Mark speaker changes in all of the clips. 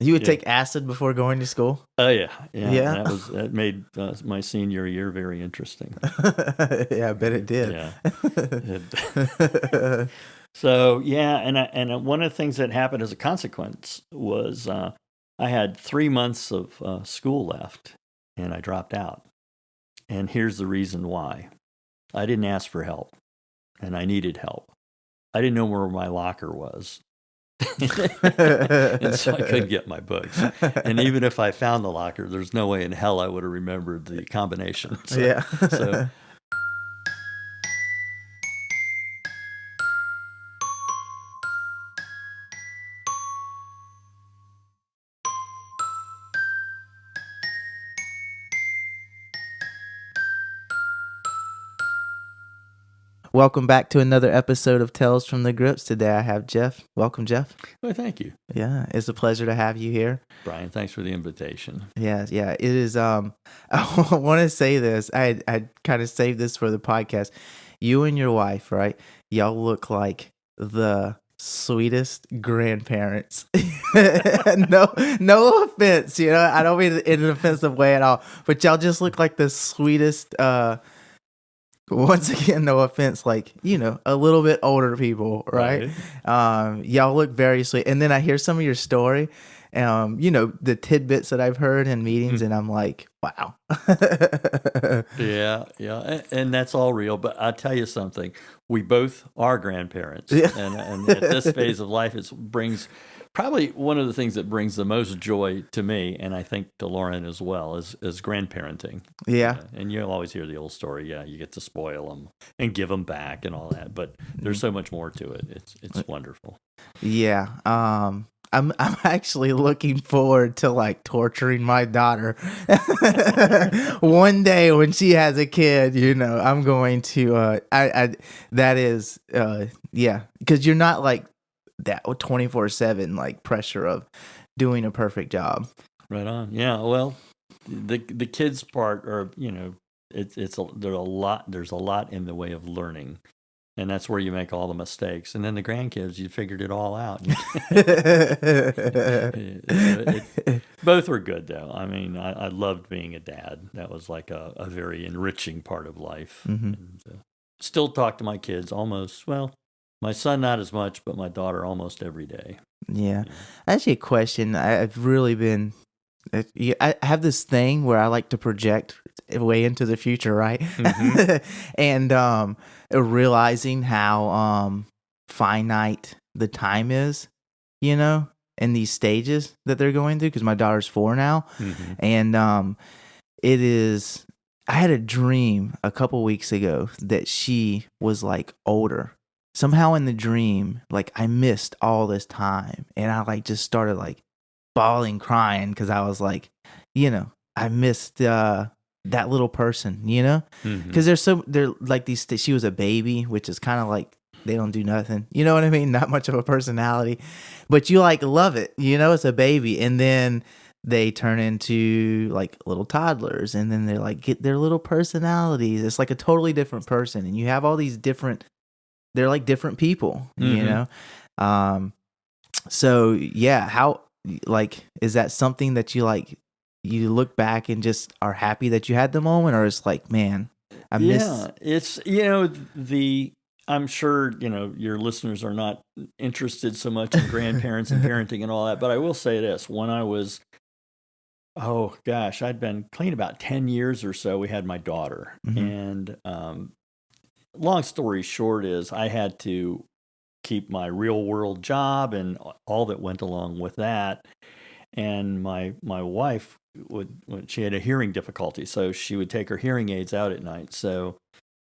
Speaker 1: You would take acid before going to school?
Speaker 2: Oh yeah.
Speaker 1: Yeah.
Speaker 2: That made my senior year very interesting.
Speaker 1: Yeah, I bet it did.
Speaker 2: Yeah. So yeah, and one of the things that happened as a consequence was I had 3 months of school left, and I dropped out. And here's the reason why: I didn't ask for help, and I needed help. I didn't know where my locker was. And so I couldn't get my books. And even if I found the locker, there's no way in hell I would have remembered the combination.
Speaker 1: Yeah.
Speaker 2: So
Speaker 1: Welcome back to another episode of Tales from the Grips. Today I have Jeff. Welcome, Jeff.
Speaker 2: well, thank you,
Speaker 1: Yeah, it's a pleasure to have you here.
Speaker 2: Brian. Thanks for the invitation.
Speaker 1: Yeah, it is. I want to say this. I kind of saved this for the podcast. You and your wife, right? Y'all look like the sweetest grandparents. No offense, I don't mean it in an offensive way at all, but y'all just look like the sweetest. Once again, no offense, like, a little bit older people, right? Y'all look very sweet. And then I hear some of your story, the tidbits that I've heard in meetings, and I'm like, wow.
Speaker 2: Yeah. And that's all real. But I'll tell you something. We both are grandparents.
Speaker 1: Yeah.
Speaker 2: And at this phase of life, it brings probably one of the things that brings the most joy to me, and I think to Lauren as well, is grandparenting.
Speaker 1: Yeah.
Speaker 2: And you'll always hear the old story. Yeah, you get to spoil them and give them back and all that. But there's so much more to it. It's wonderful.
Speaker 1: Yeah. I'm actually looking forward to like torturing my daughter. One day when she has a kid, I'm going to that is yeah, because you're not like that 24/7 like pressure of doing a perfect job.
Speaker 2: Right on. Yeah. Well, the kids part are, there's a lot in the way of learning. And that's where you make all the mistakes. And then the grandkids, you figured it all out. Both were good, though. I mean, I loved being a dad. That was like a very enriching part of life.
Speaker 1: Mm-hmm.
Speaker 2: And, still talk to my kids almost, well, my son not as much, but my daughter almost every day.
Speaker 1: Yeah. Actually, a question. I've really been... I have this thing where I like to project way into the future, right? Mm-hmm. And realizing how finite the time is, in these stages that they're going through, because my daughter's 4 now. Mm-hmm. And it is... I had a dream a couple weeks ago that she was like older. Somehow in the dream, like I missed all this time, and I like just started like bawling, crying, because I was like, I missed that little person, because they're like these. She was a baby, which is kind of like they don't do nothing. You know what I mean? Not much of a personality, but you like love it. It's a baby, and then they turn into like little toddlers, and then they're like get their little personalities. It's like a totally different person, and you have all these different. They're like different people, So yeah, how like is that something that you like? You look back and just are happy that you had the moment, or it's like, man, I miss.
Speaker 2: Yeah, it's I'm sure your listeners are not interested so much in grandparents and parenting and all that, but I will say this: when I was, oh gosh, I'd been clean about 10 years or so. We had my daughter, and long story short is I had to keep my real world job and all that went along with that. And my wife she had a hearing difficulty, so she would take her hearing aids out at night. So,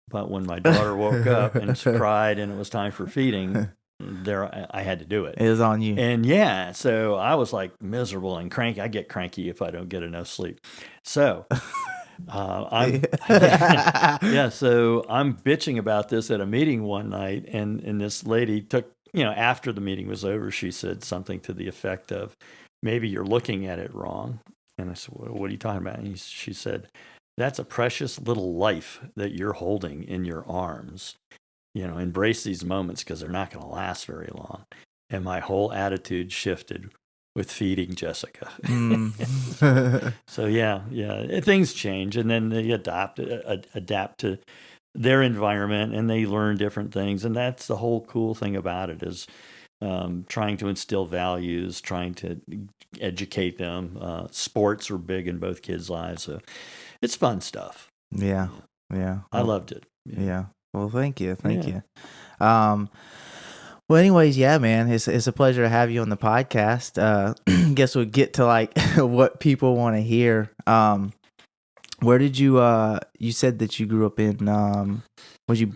Speaker 2: but when my daughter woke up and she cried and it was time for feeding, I had to do it.
Speaker 1: It was on you.
Speaker 2: And yeah, so I was like miserable and cranky. I get cranky if I don't get enough sleep. So so I'm bitching about this at a meeting one night, and this lady took, after the meeting was over, she said something to the effect of, maybe you're looking at it wrong. And I said, what are you talking about? And she said, that's a precious little life that you're holding in your arms. Embrace these moments because they're not going to last very long. And my whole attitude shifted. with feeding Jessica.
Speaker 1: Mm.
Speaker 2: So yeah, things change, and then they adapt to their environment, and they learn different things, and that's the whole cool thing about it is trying to instill values, trying to educate them. Sports are big in both kids' lives, so it's fun stuff.
Speaker 1: Yeah. Yeah.
Speaker 2: I loved it.
Speaker 1: Yeah. Well, thank you. Thank
Speaker 2: Yeah.
Speaker 1: you. Well, anyways, yeah, man, it's a pleasure to have you on the podcast. Guess we'll get to like what people want to hear. Where did you said that you grew up in, was you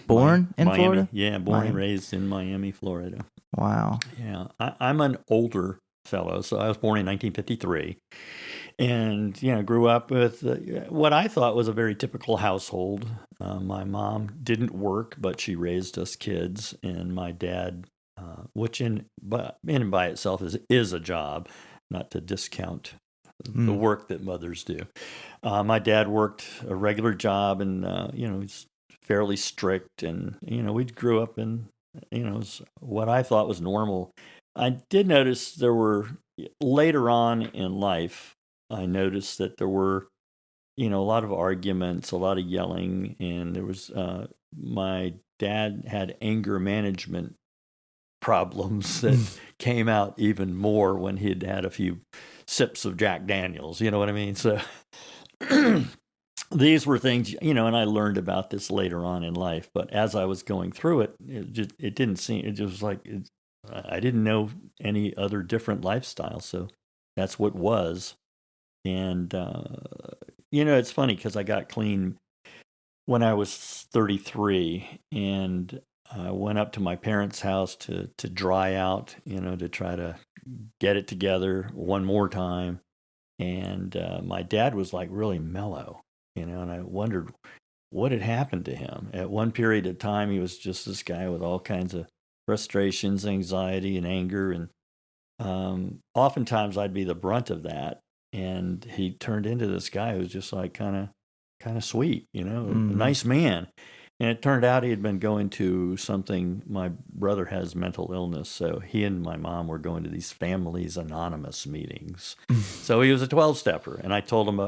Speaker 1: born in
Speaker 2: Miami.
Speaker 1: Florida?
Speaker 2: Yeah, born and raised in Miami, Florida.
Speaker 1: Wow.
Speaker 2: Yeah, I'm an older fellow, so I was born in 1953. And, grew up with what I thought was a very typical household. My mom didn't work, but she raised us kids. And my dad, which in and by itself is a job, not to discount the work that mothers do. My dad worked a regular job, and, he's fairly strict. And, we grew up in, what I thought was normal. I did notice there were, later on in life, I noticed that there were, a lot of arguments, a lot of yelling, and there was, my dad had anger management problems that came out even more when he'd had a few sips of Jack Daniels, you know what I mean? So these were things, and I learned about this later on in life, but as I was going through it, it didn't seem, it just was like, I didn't know any other different lifestyle, so that's what was. And, it's funny because I got clean when I was 33, and I went up to my parents' house to dry out, to try to get it together one more time. And my dad was like really mellow, and I wondered what had happened to him. At one period of time, he was just this guy with all kinds of frustrations, anxiety, and anger. And oftentimes I'd be the brunt of that. And he turned into this guy who was just like kind of sweet, a nice man. And it turned out he had been going to something. My brother has mental illness, so he and my mom were going to these Families Anonymous meetings. So he was a 12-stepper. And I told him,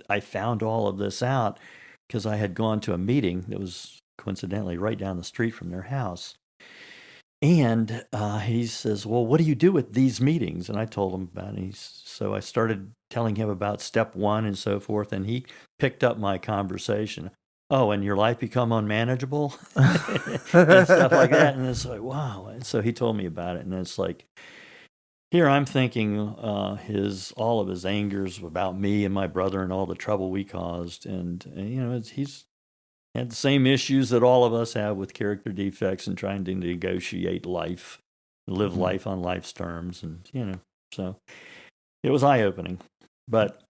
Speaker 2: I found all of this out because I had gone to a meeting that was coincidentally right down the street from their house. And he says, well, what do you do with these meetings? And I told him about it. So I started telling him about step one and so forth. And he picked up my conversation. Oh, and your life become unmanageable? And stuff like that. And it's like, wow. And so he told me about it. And it's like, here I'm thinking all of his angers about me and my brother and all the trouble we caused. And he's had the same issues that all of us have with character defects and trying to negotiate life, live life on life's terms. And, so it was eye-opening. But,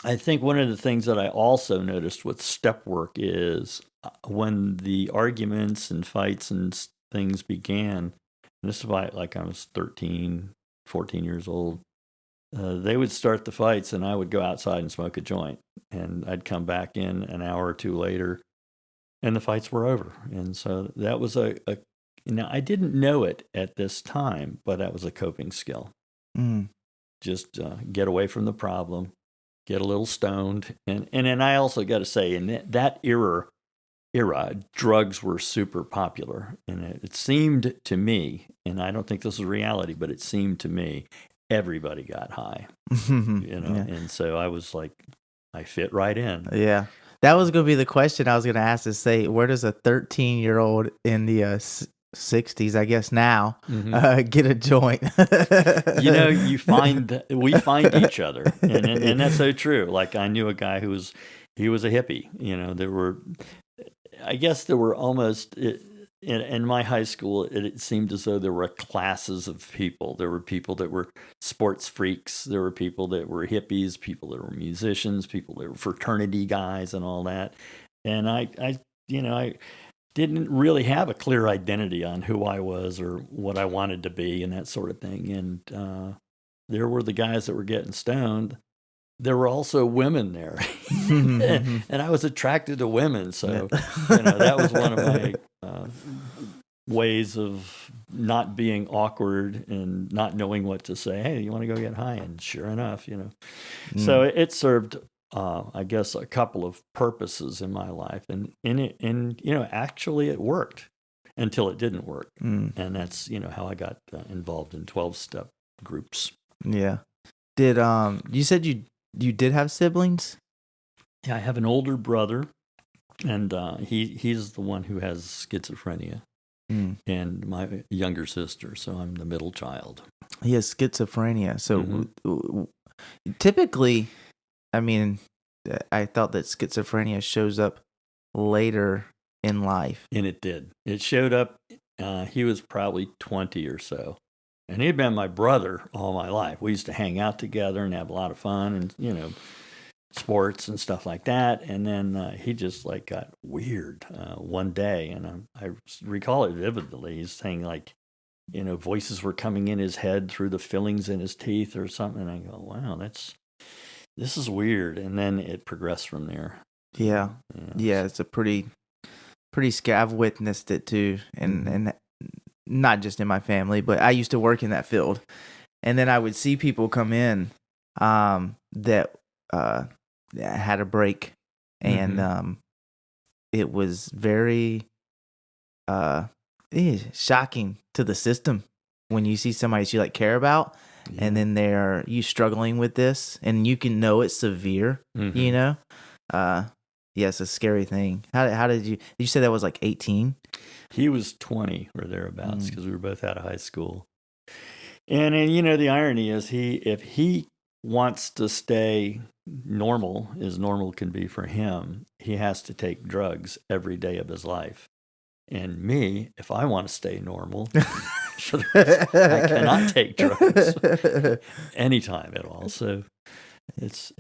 Speaker 2: I think one of the things that I also noticed with step work is when the arguments and fights and things began, and this is why, like I was 13, 14 years old, they would start the fights and I would go outside and smoke a joint, and I'd come back in an hour or two later and the fights were over. And so that was I didn't know it at this time, but that was a coping skill. Just get away from the problem, get a little stoned. And then I also got to say, in that era, drugs were super popular. And it seemed to me, and I don't think this is reality, but it seemed to me, everybody got high,
Speaker 1: Yeah.
Speaker 2: And so I was like, I fit right in.
Speaker 1: Yeah. That was going to be the question I was going to ask, to say, where does a 13-year-old in the 60s, I guess now, get a joint?
Speaker 2: We find each other. And that's so true. Like I knew a guy he was a hippie. There were almost, in my high school, it seemed as though there were classes of people. There were people that were sports freaks. There were people that were hippies, people that were musicians, people that were fraternity guys and all that. And I didn't really have a clear identity on who I was or what I wanted to be and that sort of thing. And there were the guys that were getting stoned. There were also women there, and I was attracted to women. So, that was one of my ways of not being awkward and not knowing what to say. Hey, you want to go get high? And sure enough, So it served, I guess, a couple of purposes in my life, and actually it worked until it didn't work, and that's how I got involved in 12-step groups.
Speaker 1: Yeah. Did you said you did have siblings?
Speaker 2: Yeah, I have an older brother, and he's the one who has schizophrenia. And my younger sister, so I'm the middle child.
Speaker 1: He has schizophrenia. So typically, I mean, I thought that schizophrenia shows up later in life.
Speaker 2: And it did. It showed up, he was probably 20 or so. And he'd been my brother all my life. We used to hang out together and have a lot of fun and, sports and stuff like that. And then he just got weird one day. And I recall it vividly. He's saying voices were coming in his head through the fillings in his teeth or something. And I go, wow, this is weird. And then it progressed from there.
Speaker 1: Yeah. Yeah. It's a pretty scary. I've witnessed it too. And not just in my family, but I used to work in that field. And then I would see people come in that had a break, and it was very shocking to the system when you see somebody that you care about, and then they're struggling with this, and you can know it's severe. It's a scary thing. How did you say that was 18?
Speaker 2: He was 20 or thereabouts, because we were both out of high school. And the irony is if he wants to stay normal, as normal can be for him, he has to take drugs every day of his life. And me, if I want to stay normal, I cannot take drugs anytime at all. So it's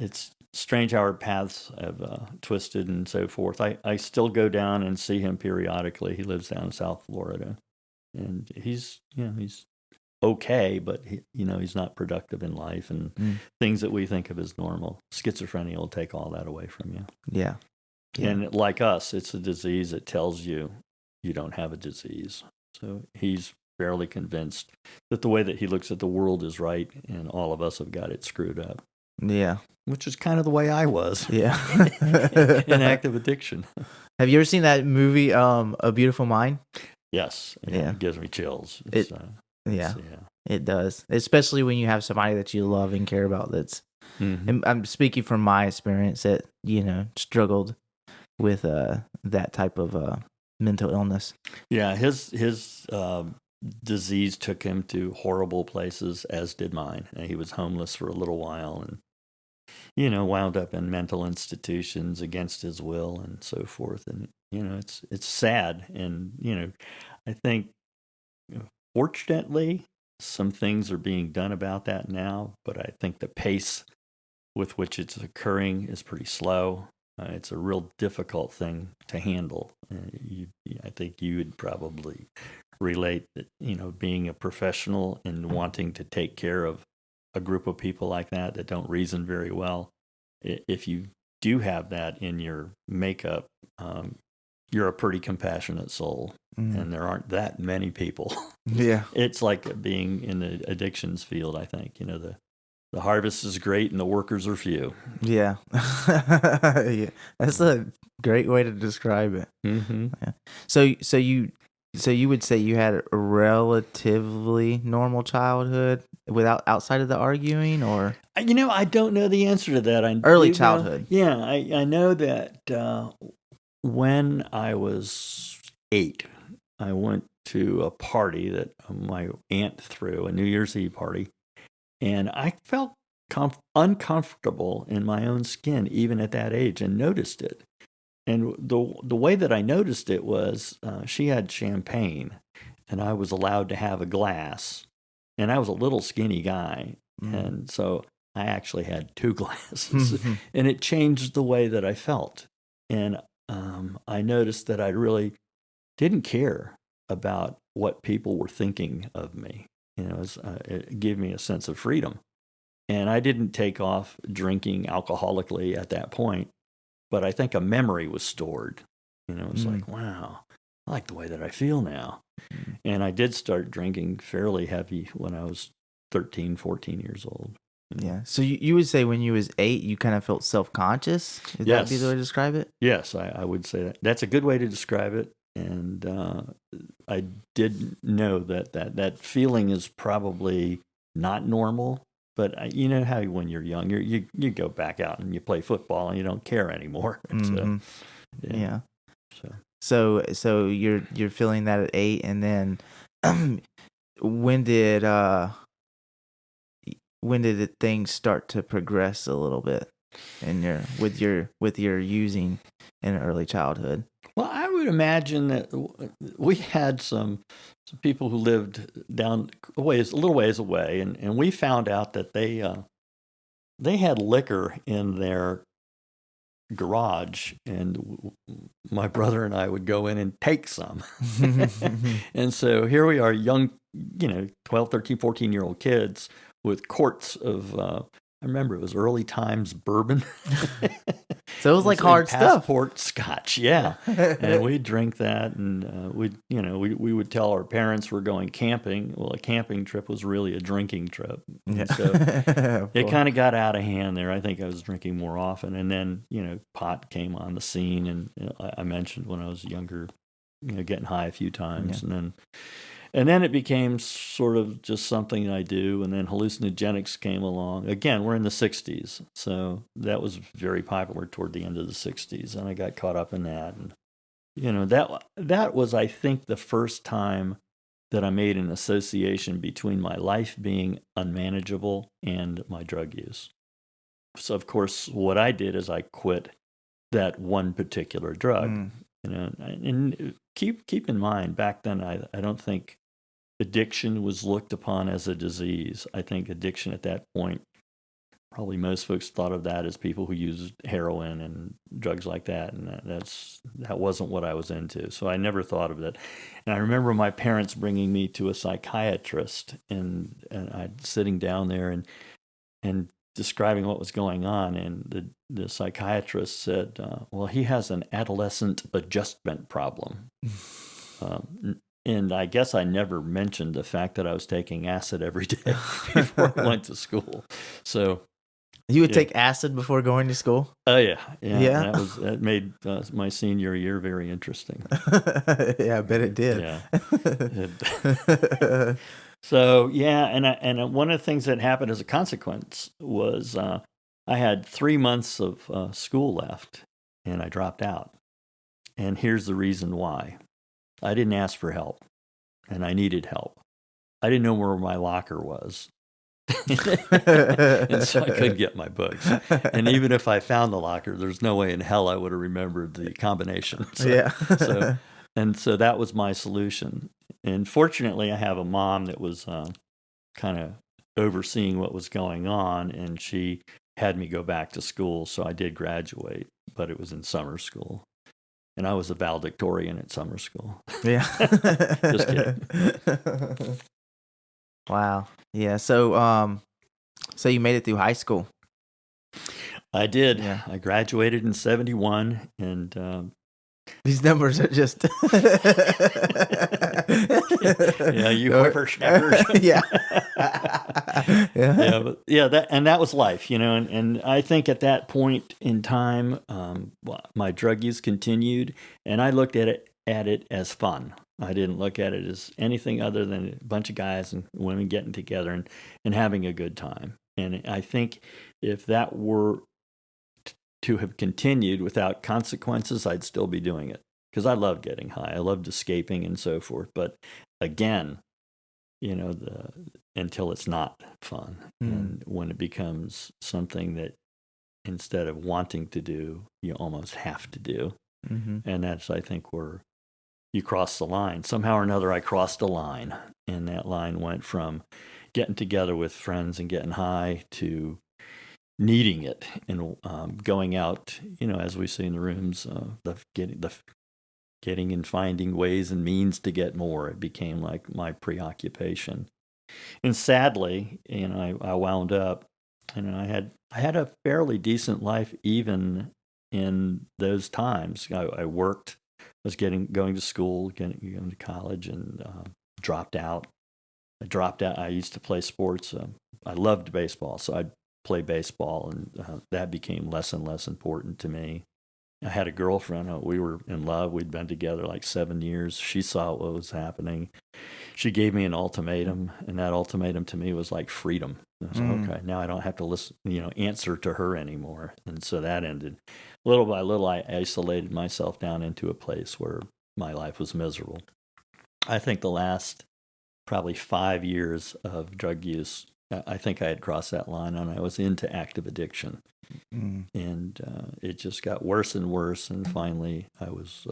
Speaker 2: strange how our paths have twisted and so forth. I still go down and see him periodically. He lives down in South Florida, and he's okay, but he's not productive in life, and things that we think of as normal. Schizophrenia will take all that away from you.
Speaker 1: Yeah.
Speaker 2: And like us, it's a disease that tells you you don't have a disease. So he's fairly convinced that the way that he looks at the world is right, and all of us have got it screwed up.
Speaker 1: Yeah.
Speaker 2: Which is kind of the way I was.
Speaker 1: Yeah.
Speaker 2: in active addiction.
Speaker 1: Have you ever seen that movie, A Beautiful Mind?
Speaker 2: Yes.
Speaker 1: Yeah.
Speaker 2: It gives me chills.
Speaker 1: It does. Especially when you have somebody that you love and care about that's, and I'm speaking from my experience, that, struggled with that type of mental illness. Yeah,
Speaker 2: his disease took him to horrible places, as did mine. And he was homeless for a little while, and wound up in mental institutions against his will and so forth. And it's sad. And I think fortunately some things are being done about that now, but I think the pace with which it's occurring is pretty slow. It's a real difficult thing to handle. I think you would probably relate that, being a professional and wanting to take care of a group of people like that don't reason very well. If you do have that in your makeup, you're a pretty compassionate soul, and there aren't that many people.
Speaker 1: Yeah.
Speaker 2: It's like being in the addictions field, I think. The harvest is great and the workers are few.
Speaker 1: Yeah. Yeah. That's a great way to describe it. Yeah. So you would say you had a relatively normal childhood outside of the arguing, or?
Speaker 2: I don't know the answer to that.
Speaker 1: Early childhood.
Speaker 2: I know that when I was 8, I went to a party that my aunt threw, a New Year's Eve party, and I felt uncomfortable in my own skin even at that age, and noticed it. And the way that I noticed it was she had champagne, and I was allowed to have a glass. And I was a little skinny guy, and so I actually had 2 glasses. And it changed the way that I felt. And I noticed that I really didn't care about what people were thinking of me. It gave me a sense of freedom. And I didn't take off drinking alcoholically at that point. But I think a memory was stored. It's like, wow, I like the way that I feel now. And I did start drinking fairly heavy when I was 13, 14 years old.
Speaker 1: Yeah. So you would say when you was 8, you kind of felt self-conscious? Would that be the way to describe it?
Speaker 2: Yes, I would say that. That's a good way to describe it. And I did know that feeling is probably not normal. But you know how when you're young, you go back out and you play football and you don't care anymore.
Speaker 1: Mm-hmm.
Speaker 2: So,
Speaker 1: Yeah.
Speaker 2: So
Speaker 1: So you're feeling that at 8, and then when did things start to progress a little bit in with your using in early childhood?
Speaker 2: Well, I would imagine that we had some people who lived down a little ways away, and we found out that they had liquor in their garage, and my brother and I would go in and take some. And so here we are, young, 12, 13, 14-year-old kids with quarts of, I remember it was early times bourbon.
Speaker 1: So it was like hard stuff.
Speaker 2: Passport scotch, yeah. And we'd drink that, and we would tell our parents we're going camping. Well, a camping trip was really a drinking trip.
Speaker 1: Yeah.
Speaker 2: So it kind of got out of hand there. I think I was drinking more often, and then pot came on the scene, and I mentioned when I was younger, getting high a few times, and then it became sort of just something I do, and then hallucinogenics came along. Again, we're in the 60s, so that was very popular toward the end of the 60s, and I got caught up in that. And, that was, I think, the first time that I made an association between my life being unmanageable and my drug use. So, of course, what I did is I quit that one particular drug. And keep in mind, back then, I don't think addiction was looked upon as a disease. I think addiction at that point, probably most folks thought of that as people who used heroin and drugs like that, and that wasn't what I was into. So I never thought of it. And I remember my parents bringing me to a psychiatrist, and I sitting down there and describing what was going on, and the psychiatrist said, well, he has an adolescent adjustment problem. And I guess I never mentioned the fact that I was taking acid every day before I went to school. So
Speaker 1: you would take acid before going to school?
Speaker 2: Oh yeah. That made my senior year very interesting.
Speaker 1: Yeah, I bet it did.
Speaker 2: Yeah. So yeah, and one of the things that happened as a consequence was I had 3 months of school left, and I dropped out. And here's the reason why. I didn't ask for help, and I needed help. I didn't know where my locker was. And so I couldn't get my books. And even if I found the locker, there's no way in hell I would have remembered the combination. So that was my solution. And fortunately, I have a mom that was kind of overseeing what was going on, and she had me go back to school. So I did graduate, but it was in summer school. And I was a valedictorian at summer school.
Speaker 1: Yeah.
Speaker 2: Just kidding.
Speaker 1: Wow. Yeah. So you made it through high school.
Speaker 2: I did.
Speaker 1: Yeah.
Speaker 2: I graduated in 71, and
Speaker 1: these numbers are just
Speaker 2: yeah, you whippersnappers.
Speaker 1: Yeah.
Speaker 2: That was life, and I think at that point in time, my drug use continued, and I looked at it as fun. I didn't look at it as anything other than a bunch of guys and women getting together and having a good time. And I think if that were to have continued without consequences, I'd still be doing it, because I loved getting high. I loved escaping and so forth. But again, until it's not fun, and when it becomes something that instead of wanting to do, you almost have to do. And that's, I think, where you cross the line. Somehow or another, I crossed a line, and that line went from getting together with friends and getting high to needing it and going out, as we see in the rooms, getting and finding ways and means to get more. It became like my preoccupation. And sadly, I wound up, I had a fairly decent life even in those times. I worked was going to school, going to college, and dropped out. I dropped out. I used to play sports. I loved baseball, so I'd play baseball, and that became less and less important to me. I had a girlfriend. We were in love. We'd been together like 7 years. She saw what was happening. She gave me an ultimatum, and that ultimatum to me was like freedom. I was like, okay, now I don't have to listen, answer to her anymore. And so that ended. Little by little, I isolated myself down into a place where my life was miserable. I think the last probably 5 years of drug use, I think I had crossed that line, and I was into active addiction. And it just got worse and worse. And finally, I was,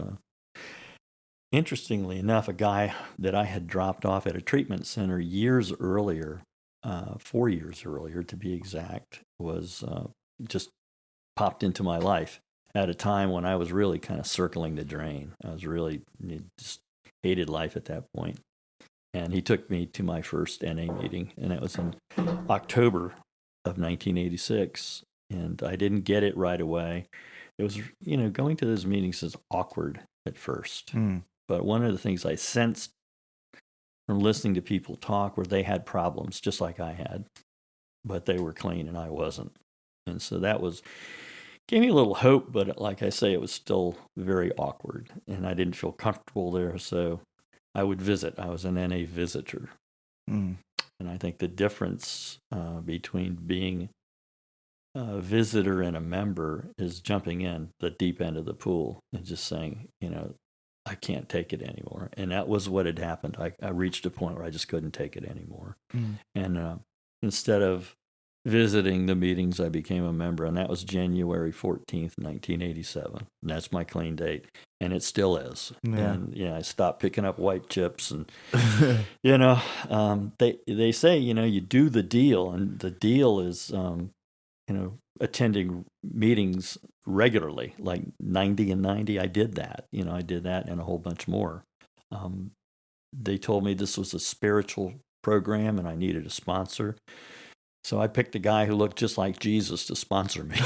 Speaker 2: interestingly enough, a guy that I had dropped off at a treatment center years earlier, 4 years earlier to be exact, was just popped into my life at a time when I was really kind of circling the drain. I was really just hated life at that point. And he took me to my first NA meeting, and it was in October of 1986. And I didn't get it right away. It was, going to those meetings is awkward at first. But one of the things I sensed from listening to people talk were they had problems just like I had, but they were clean and I wasn't. And so that gave me a little hope, but like I say, it was still very awkward, and I didn't feel comfortable there. So I would visit. I was an NA visitor. And I think the difference between being a visitor and a member is jumping in the deep end of the pool and just saying, I can't take it anymore. And that was what had happened. I reached a point where I just couldn't take it anymore. And instead of visiting the meetings, I became a member, and that was January 14th, 1987. And that's my clean date, and it still is.
Speaker 1: Yeah.
Speaker 2: And I stopped picking up white chips, and they say you do the deal, and the deal is attending meetings regularly, like 90 and 90. I did that. I did that and a whole bunch more. They told me this was a spiritual program and I needed a sponsor. So I picked a guy who looked just like Jesus to sponsor me.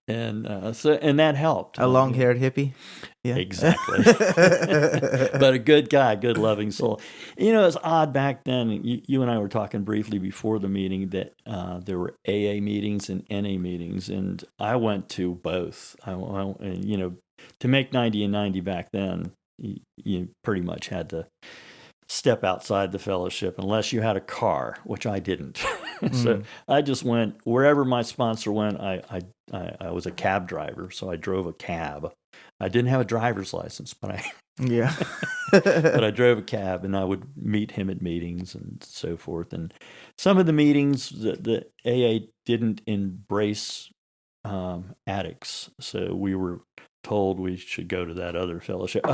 Speaker 2: And that helped.
Speaker 1: A long-haired hippie?
Speaker 2: Yeah. Exactly. But a good guy, good loving soul. It's odd back then. You and I were talking briefly before the meeting that there were AA meetings and NA meetings, and I went to both. To make 90 and 90 back then, you pretty much had to step outside the fellowship unless you had a car, which I didn't. So I just went wherever my sponsor went. I was a cab driver, so I drove a cab. I didn't have a driver's license, but I drove a cab, and I would meet him at meetings and so forth. And some of the meetings, the AA didn't embrace addicts, so we were told we should go to that other fellowship.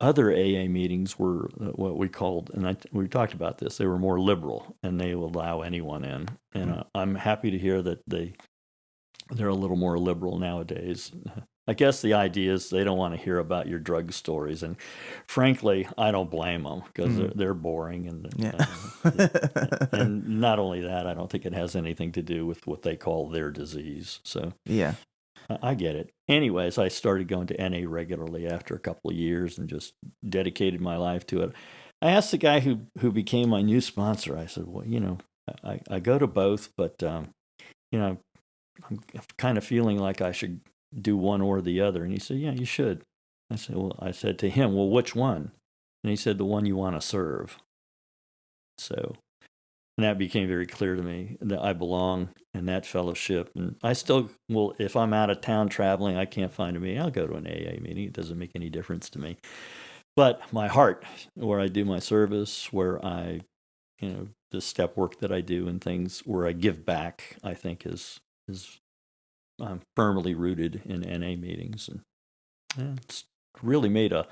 Speaker 2: Other AA meetings were what we called, and we talked about this, they were more liberal, and they will allow anyone in. And I'm happy to hear that they're a little more liberal nowadays. I guess the idea is they don't want to hear about your drug stories, and frankly, I don't blame them because they're boring, and not only that, I don't think it has anything to do with what they call their disease. So
Speaker 1: yeah.
Speaker 2: I get it. Anyways, I started going to NA regularly after a couple of years and just dedicated my life to it. I asked the guy who became my new sponsor, I said, well, I go to both, but, I'm kind of feeling like I should do one or the other. And he said, yeah, you should. I said to him, well, which one? And he said, the one you want to serve. So, and that became very clear to me that I belong in that fellowship. And I still will, if I'm out of town traveling, I can't find a meeting, I'll go to an AA meeting. It doesn't make any difference to me. But my heart, where I do my service, where I, the step work that I do and things where I give back, I think is firmly rooted in NA meetings. And it's really made a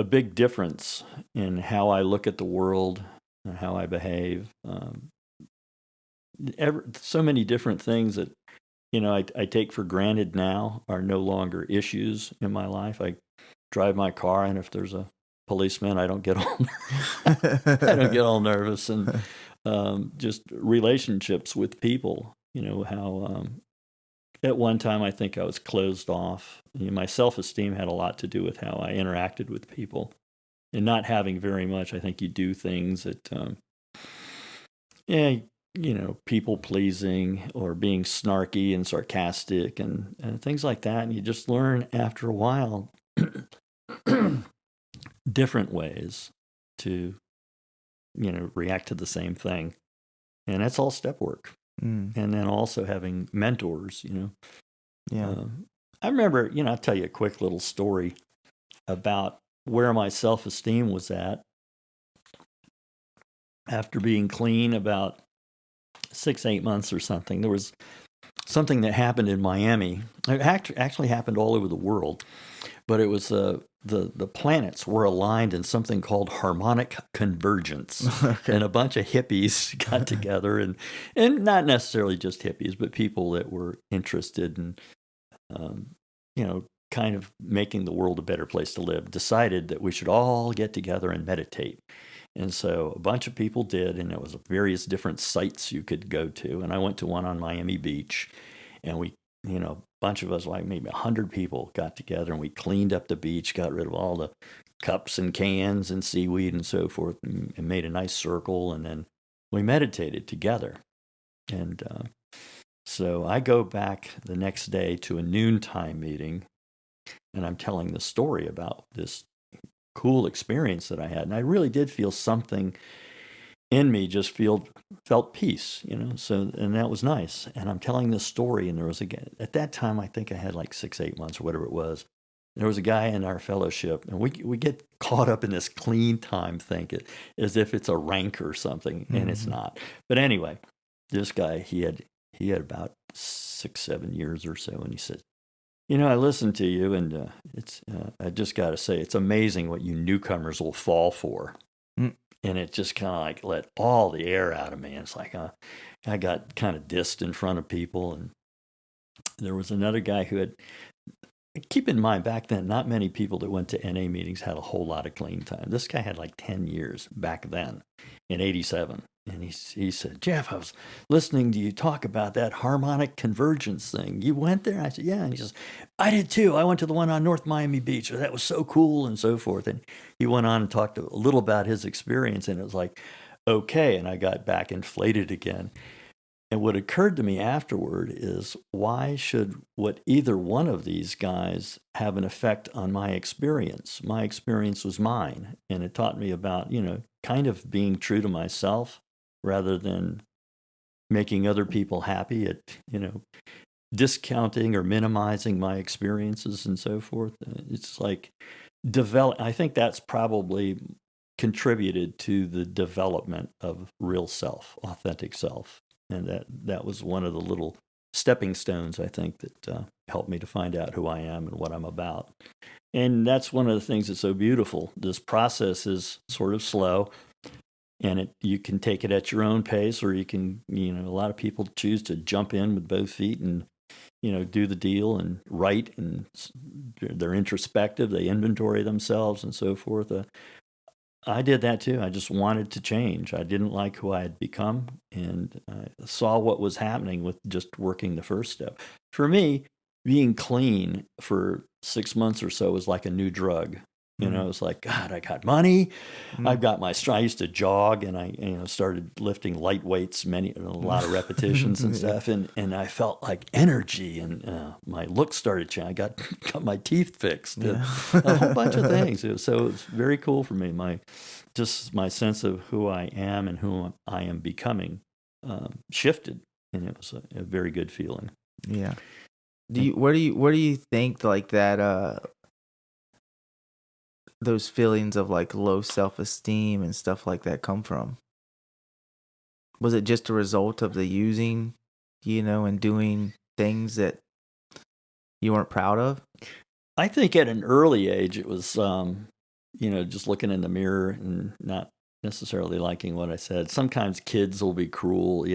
Speaker 2: big difference in how I look at the world and how I behave. So many different things that, I take for granted now are no longer issues in my life. I drive my car, and if there's a policeman, I don't get all nervous. And just relationships with people, how at one time, I think I was closed off. My self-esteem had a lot to do with how I interacted with people. And not having very much, I think you do things that, people pleasing or being snarky and sarcastic and things like that. And you just learn after a while different ways to, react to the same thing. And that's all step work. And then also having mentors,
Speaker 1: Yeah.
Speaker 2: I remember, I'll tell you a quick little story about where my self-esteem was at after being clean about 6-8 months or something. There was something that happened in Miami. It actually happened all over the world, but it was the planets were aligned in something called harmonic convergence. Okay. And a bunch of hippies got together, and not necessarily just hippies, but people that were interested in, kind of making the world a better place to live, decided that we should all get together and meditate. And so a bunch of people did, and there was various different sites you could go to. And I went to one on Miami Beach, and we, a bunch of us, like maybe 100 people, got together, and we cleaned up the beach, got rid of all the cups and cans and seaweed and so forth, and made a nice circle, and then we meditated together. And so I go back the next day to a noontime meeting, and I'm telling the story about this cool experience that I had. And I really did feel something in me just felt peace, so, and that was nice. And I'm telling this story, and there was at that time, I think I had like 6-8 months or whatever it was. There was a guy in our fellowship, and we get caught up in this clean time thing as if it's a rank or something, and it's not. But anyway, this guy, he had about 6-7 years or so, and he said, I listened to you, and I just got to say, it's amazing what you newcomers will fall for. And it just kind of like let all the air out of me. It's like I got kind of dissed in front of people. And there was another guy who had, keep in mind, back then, not many people that went to NA meetings had a whole lot of clean time. This guy had like 10 years back then in 87. And he said, Jeff, I was listening to you talk about that harmonic convergence thing. You went there? I said, yeah. And he says, I did too. I went to the one on North Miami Beach. That was so cool and so forth. And he went on and talked a little about his experience. And it was like, okay. And I got back inflated again. And what occurred to me afterward is, why should either one of these guys have an effect on my experience? My experience was mine. And it taught me about, kind of being true to myself, rather than making other people happy at, discounting or minimizing my experiences and so forth. It's like I think that's probably contributed to the development of real self, authentic self. And that was one of the little stepping stones, I think, that helped me to find out who I am and what I'm about. And that's one of the things that's so beautiful. This process is sort of slow. And you can take it at your own pace, or you can, a lot of people choose to jump in with both feet and, do the deal and write, and they're introspective, they inventory themselves and so forth. I did that too. I just wanted to change. I didn't like who I had become, and I saw what was happening with just working the first step. For me, being clean for 6 months or so was like a new drug. It's like, God, I got money. I've got I used to jog, and I, started lifting light weights, a lot of repetitions and stuff. And I felt like energy, and my look started changing. I got my teeth fixed, a whole bunch of things. So it was very cool for me. My sense of who I am and who I am becoming shifted, and it was a very good feeling.
Speaker 1: Yeah. Where do you think like that, those feelings of like low self-esteem and stuff like that come from? Was it just a result of the using, and doing things that you weren't proud of?
Speaker 2: I think at an early age it was, just looking in the mirror and not necessarily liking what I said. Sometimes kids will be cruel,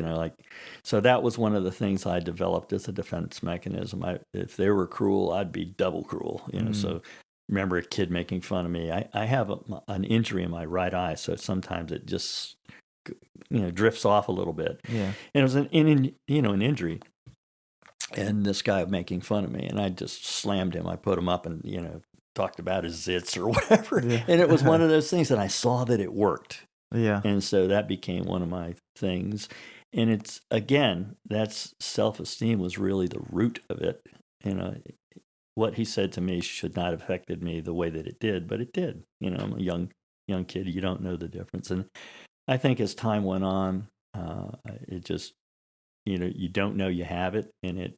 Speaker 2: so that was one of the things I developed as a defense mechanism. If they were cruel, I'd be double cruel, so remember a kid making fun of me. I have an injury in my right eye, so sometimes it just, drifts off a little bit. Yeah. And it was an injury. and this guy making fun of me, and I just slammed him. I put him up and, talked about his zits or whatever.
Speaker 1: Yeah.
Speaker 2: And it was one of those things, and I saw that it worked.
Speaker 1: Yeah.
Speaker 2: And so that became one of my things. And it's, again, that's self-esteem was really the root of it. What he said to me should not have affected me the way that it did, but it did. I'm a young kid. You don't know the difference. And I think as time went on, it just, you don't know you have it, and it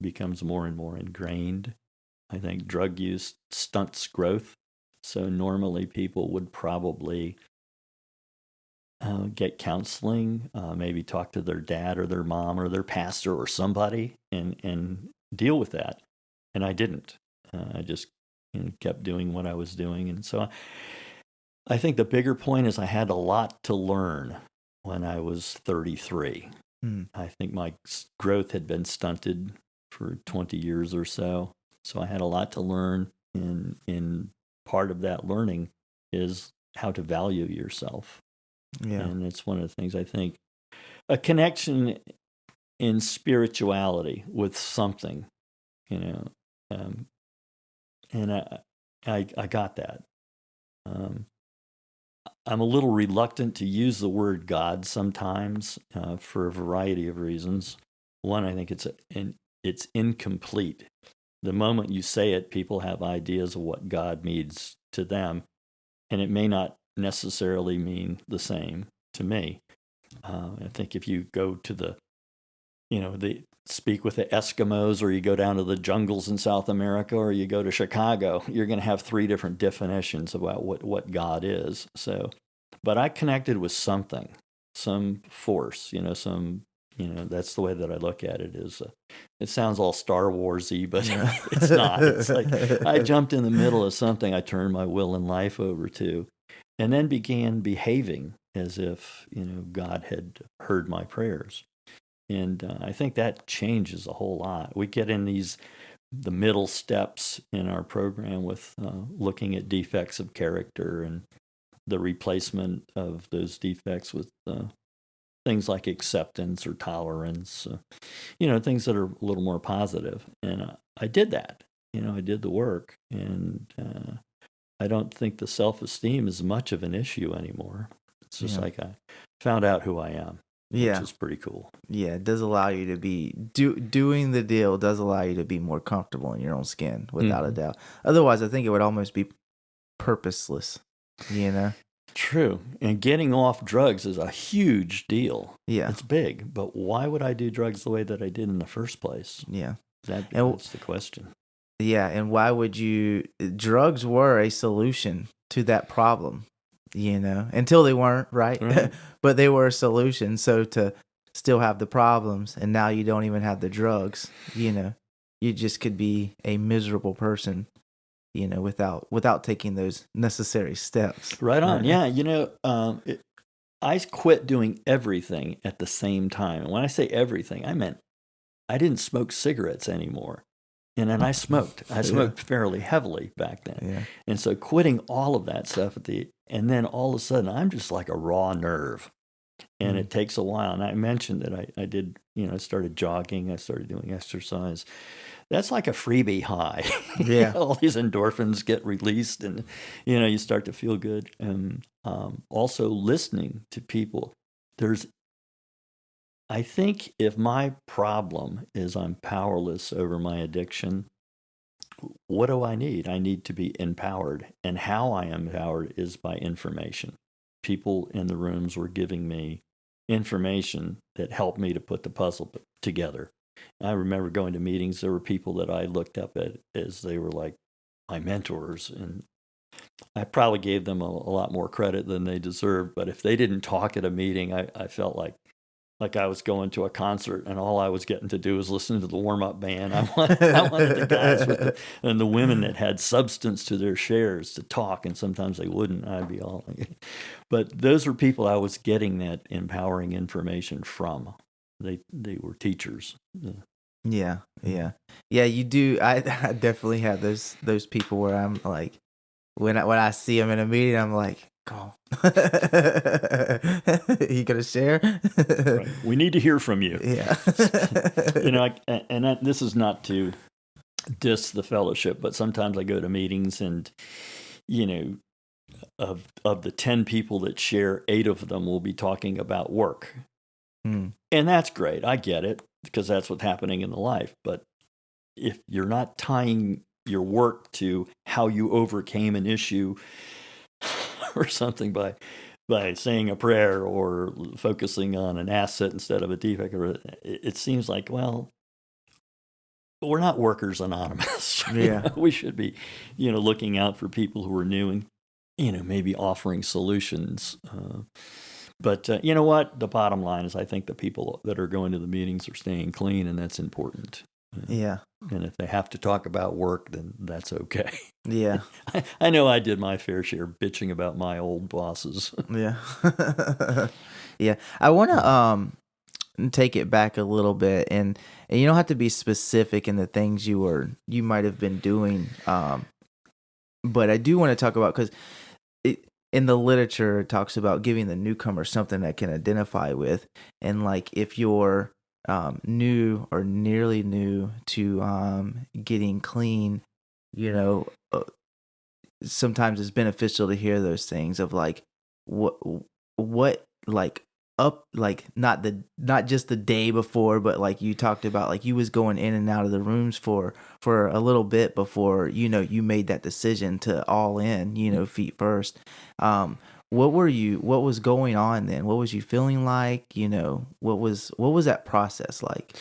Speaker 2: becomes more and more ingrained. I think drug use stunts growth. So normally people would probably get counseling, maybe talk to their dad or their mom or their pastor or somebody and deal with that. And I didn't. I just kept doing what I was doing. And so I think the bigger point is I had a lot to learn when I was 33. I think my growth had been stunted for 20 years or so. So I had a lot to learn. And part of that learning is how to value yourself.
Speaker 1: Yeah.
Speaker 2: And it's one of the things I think a connection in spirituality with something, and I got that. I'm a little reluctant to use the word God sometimes for a variety of reasons. One, I think it's incomplete. The moment you say it, people have ideas of what God means to them, and it may not necessarily mean the same to me. I think if you go to the speak with the Eskimos, or you go down to the jungles in South America, or you go to Chicago, you're going to have three different definitions about what God is. So, but I connected with something, some force, that's the way that I look at it. It sounds all Star Warsy, but it's not. It's like I jumped in the middle of something I turned my will and life over to, and then began behaving as if God had heard my prayers. And I think that changes a whole lot. We get in the middle steps in our program with looking at defects of character and the replacement of those defects with things like acceptance or tolerance, things that are a little more positive. And I did that. I did the work. And I don't think the self-esteem is much of an issue anymore. It's just like I found out who I am. Which is pretty cool.
Speaker 1: Yeah, it does allow you to be doing the deal does allow you to be more comfortable in your own skin, without a doubt. Otherwise, I think it would almost be purposeless,
Speaker 2: True. And getting off drugs is a huge deal.
Speaker 1: Yeah.
Speaker 2: It's big. But why would I do drugs the way that I did in the first place?
Speaker 1: Yeah.
Speaker 2: That's the question.
Speaker 1: Yeah, and why would you... Drugs were a solution to that problem. Until they weren't, right? But they were a solution. So to still have the problems, and now you don't even have the drugs, you just could be a miserable person, without taking those necessary steps.
Speaker 2: Right on. Yeah. I quit doing everything at the same time. And when I say everything, I meant I didn't smoke cigarettes anymore. And then I smoked. I smoked fairly heavily back then.
Speaker 1: Yeah.
Speaker 2: And so quitting all of that stuff and then all of a sudden I'm just like a raw nerve. And it takes a while. And I mentioned that I did, I started jogging. I started doing exercise. That's like a freebie high.
Speaker 1: Yeah.
Speaker 2: All these endorphins get released and, you start to feel good. And also listening to people. I think if my problem is I'm powerless over my addiction, what do I need? I need to be empowered. And how I am empowered is by information. People in the rooms were giving me information that helped me to put the puzzle together. I remember going to meetings. There were people that I looked up at as they were like my mentors. And I probably gave them a lot more credit than they deserved. But if they didn't talk at a meeting, I felt like I was going to a concert and all I was getting to do was listen to the warm-up band. I wanted the guys and the women that had substance to their shares to talk, and sometimes they wouldn't. I'd be all like, but those were people I was getting that empowering information from. They were teachers.
Speaker 1: Yeah. You do. I definitely have those people where I'm like, when I see them in a meeting, I'm like, Come on. You gonna share?
Speaker 2: Right. We need to hear from you.
Speaker 1: Yeah.
Speaker 2: This is not to diss the fellowship, but sometimes I go to meetings and, of the 10 people that share, 8 of them will be talking about work.
Speaker 1: Mm.
Speaker 2: And that's great. I get it, because that's what's happening in the life. But if you're not tying your work to how you overcame an issue or something by saying a prayer or focusing on an asset instead of a defect, it seems like, well, we're not workers anonymous.
Speaker 1: Yeah.
Speaker 2: We should be, looking out for people who are new and, maybe offering solutions. But you know what? The bottom line is I think the people that are going to the meetings are staying clean, and that's important.
Speaker 1: Yeah.
Speaker 2: And if they have to talk about work, then that's okay.
Speaker 1: Yeah.
Speaker 2: I know I did my fair share bitching about my old bosses.
Speaker 1: Yeah. Yeah. I want to take it back a little bit, and you don't have to be specific in the things you might have been doing, but I do want to talk about, because in the literature it talks about giving the newcomer something that can identify with, and like if you're new or nearly new to getting clean, you know, sometimes it's beneficial to hear those things of like what like up, like not just the day before, but like you talked about, like you was going in and out of the rooms for a little bit before you made that decision to all in, feet first. What was going on then? What was you feeling like? What was that process like?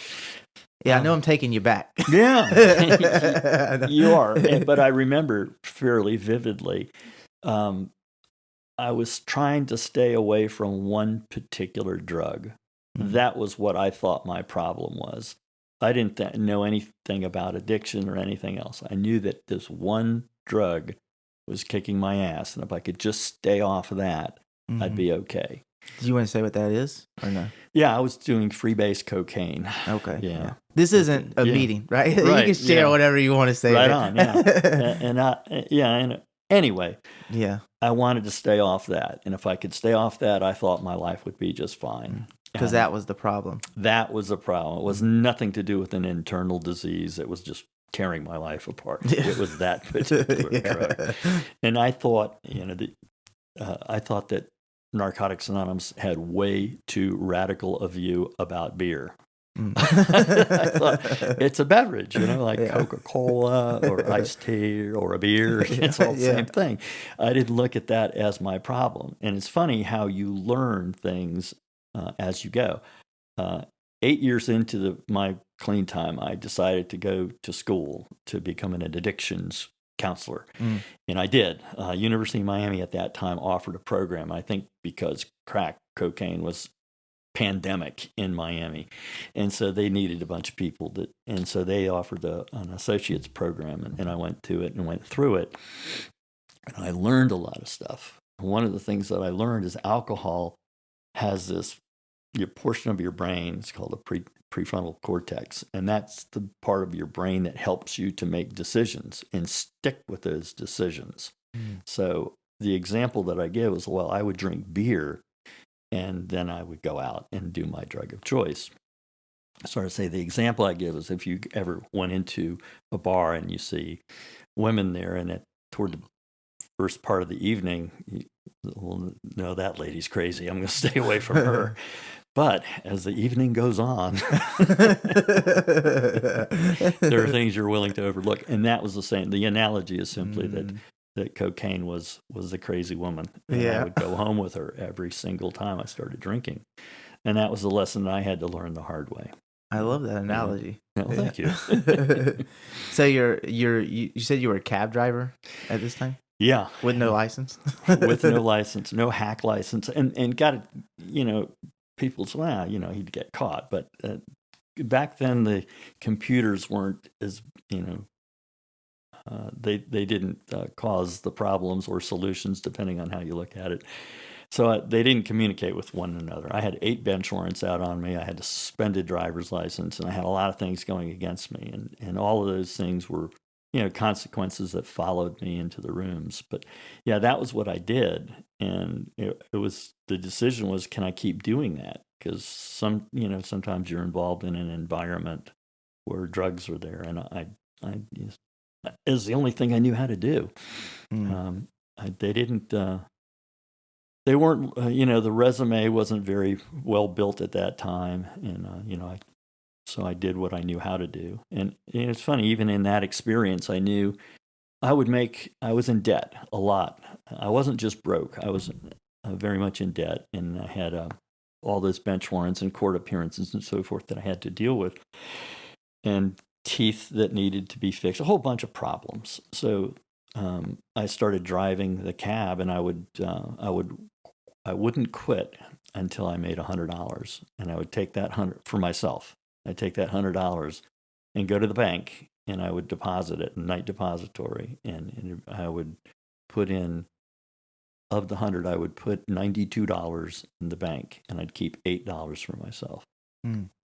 Speaker 1: Yeah, I know I'm taking you back.
Speaker 2: Yeah, you are. But I remember fairly vividly. I was trying to stay away from one particular drug. Mm-hmm. That was what I thought my problem was. I didn't know anything about addiction or anything else. I knew that this one drug was kicking my ass, and if I could just stay off of that, mm-hmm. I'd be okay.
Speaker 1: Do you want to say what that is or no?
Speaker 2: Yeah, I was doing free-base cocaine.
Speaker 1: Okay.
Speaker 2: Yeah.
Speaker 1: This isn't a meeting, right? You can share whatever you want to say.
Speaker 2: Right on, yeah. And anyway.
Speaker 1: Yeah.
Speaker 2: I wanted to stay off that. And if I could stay off that, I thought my life would be just fine.
Speaker 1: Because that was the problem.
Speaker 2: That was the problem. It was nothing to do with an internal disease. It was just tearing my life apart. Yeah. It was that particular drug. And I thought, I thought that Narcotics Anonymous had way too radical a view about beer. I thought it's a beverage, like Coca-Cola or iced tea or a beer. It's all the same thing. I didn't look at that as my problem. And it's funny how you learn things as you go. 8 years into my clean time, I decided to go to school to become an addictions counselor. Mm. And I did. University of Miami at that time offered a program, I think because crack cocaine was pandemic in Miami, and so they needed a bunch of people and so they offered an associate's program, and I went to it and went through it, and I learned a lot of stuff. One of the things that I learned is alcohol has this portion of your brain, it's called the prefrontal cortex, and that's the part of your brain that helps you to make decisions and stick with those decisions. So the example that I give is, well, I would drink beer and then I would go out and do my drug of choice. So I say the example I give is if you ever went into a bar and you see women there, and toward the first part of the evening, well, no, that lady's crazy. I'm going to stay away from her. But as the evening goes on, there are things you're willing to overlook. And that was the same. The analogy is simply that cocaine was the crazy woman. And I would go home with her every single time I started drinking. And that was the lesson that I had to learn the hard way.
Speaker 1: I love that analogy.
Speaker 2: Well, thank you.
Speaker 1: So you said you were a cab driver at this time?
Speaker 2: Yeah.
Speaker 1: With no license?
Speaker 2: With no license, no hack license. And got it, people say, well, he'd get caught. But back then the computers weren't as, they didn't cause the problems or solutions depending on how you look at it. So they didn't communicate with one another. I had 8 bench warrants out on me. I had a suspended driver's license, and I had a lot of things going against me. And all of those things were consequences that followed me into the rooms. But yeah, that was what I did. And the decision was, can I keep doing that? Because sometimes you're involved in an environment where drugs are there. And I is the only thing I knew how to do. They didn't, they weren't, the resume wasn't very well built at that time. And, so I did what I knew how to do. And it's funny, even in that experience, I knew I was in debt a lot. I wasn't just broke. I was very much in debt. And I had all those bench warrants and court appearances and so forth that I had to deal with. And teeth that needed to be fixed, a whole bunch of problems. So I started driving the cab, and I wouldn't quit until I made $100, and I would take that 100 for myself. I'd take that $100 and go to the bank, and I would deposit it in Night Depository, and I would put in, of the 100, I would put $92 in the bank, and I'd keep $8 for myself.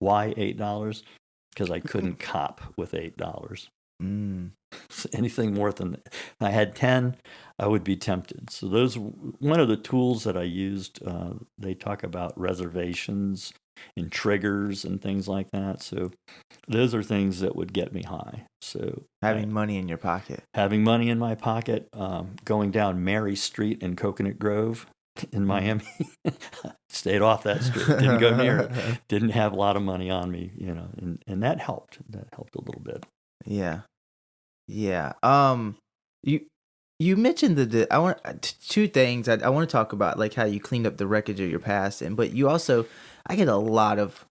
Speaker 2: Why $8? Because I couldn't cop with $8. Anything more than that. If I had 10, I would be tempted. So those, one of the tools that I used, they talk about reservations and triggers and things like that. So those are things that would get me high. So
Speaker 1: having money in your pocket.
Speaker 2: Having money in my pocket, going down Mary Street in Coconut Grove in Miami, stayed off that street, didn't go near it, didn't have a lot of money on me, and that helped. That helped a little bit.
Speaker 1: Yeah. You mentioned I want two things I want to talk about, like how you cleaned up the wreckage of your past, but you also, I get a lot of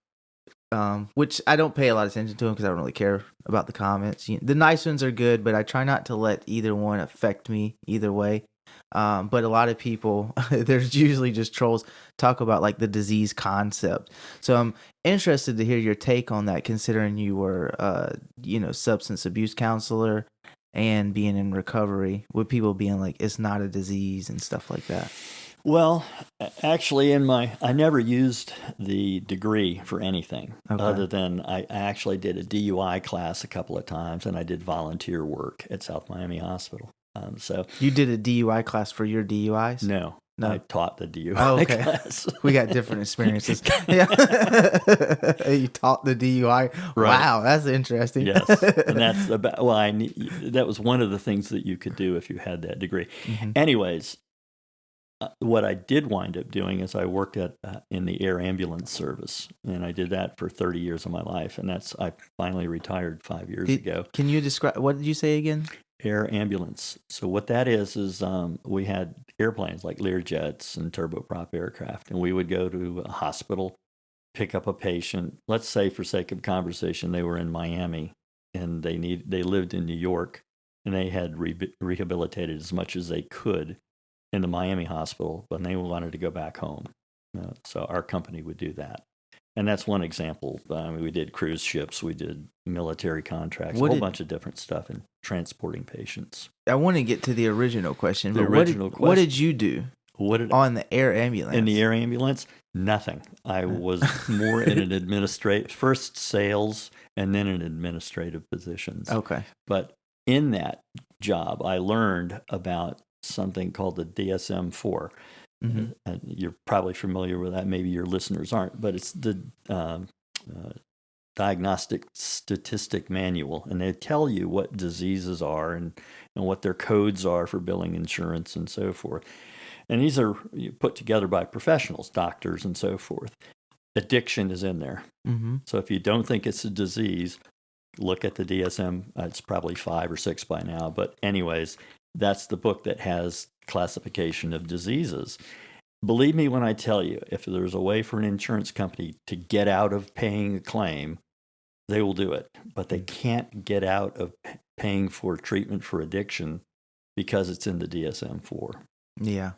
Speaker 1: which I don't pay a lot of attention to them because I don't really care about the comments. The nice ones are good, but I try not to let either one affect me either way. But a lot of people, there's usually just trolls, talk about like the disease concept. So I'm interested to hear your take on that, considering you were, substance abuse counselor and being in recovery, with people being like, it's not a disease and stuff like that.
Speaker 2: Well, actually, I never used the degree for anything other than I actually did a DUI class a couple of times, and I did volunteer work at South Miami Hospital. So
Speaker 1: you did a DUI class for your DUIs?
Speaker 2: No. I taught the DUI class.
Speaker 1: We got different experiences. Yeah. You taught the DUI. Right. Wow, that's interesting.
Speaker 2: Yes, and that's that was one of the things that you could do if you had that degree. Mm-hmm. Anyways, what I did wind up doing is I worked in the air ambulance service, and I did that for 30 years of my life, and I finally retired 5 years ago.
Speaker 1: Can you describe, what did you say again?
Speaker 2: Air ambulance. So what that is we had airplanes like Learjets and turboprop aircraft, and we would go to a hospital, pick up a patient. Let's say, for sake of conversation, they were in Miami and they lived in New York, and they had rehabilitated as much as they could in the Miami hospital, but they wanted to go back home. So our company would do that. And that's one example. We did cruise ships, we did military contracts, a whole bunch of different stuff in transporting patients.
Speaker 1: I want to get to the original question. What did you do on the air ambulance?
Speaker 2: In the air ambulance? Nothing. I was more in an first sales and then in administrative positions.
Speaker 1: Okay.
Speaker 2: But in that job, I learned about something called the DSM-4. Mm-hmm. You're probably familiar with that. Maybe your listeners aren't, but it's the Diagnostic Statistic Manual, and they tell you what diseases are and what their codes are for billing insurance and so forth. And these are put together by professionals, doctors and so forth. Addiction is in there. Mm-hmm. So if you don't think it's a disease, look at the DSM. It's probably 5 or 6 by now, but anyways, that's the book that has classification of diseases. Believe me when I tell you, if there's a way for an insurance company to get out of paying a claim, they will do it. But they can't get out of paying for treatment for addiction because it's in the DSM-4.
Speaker 1: Yeah.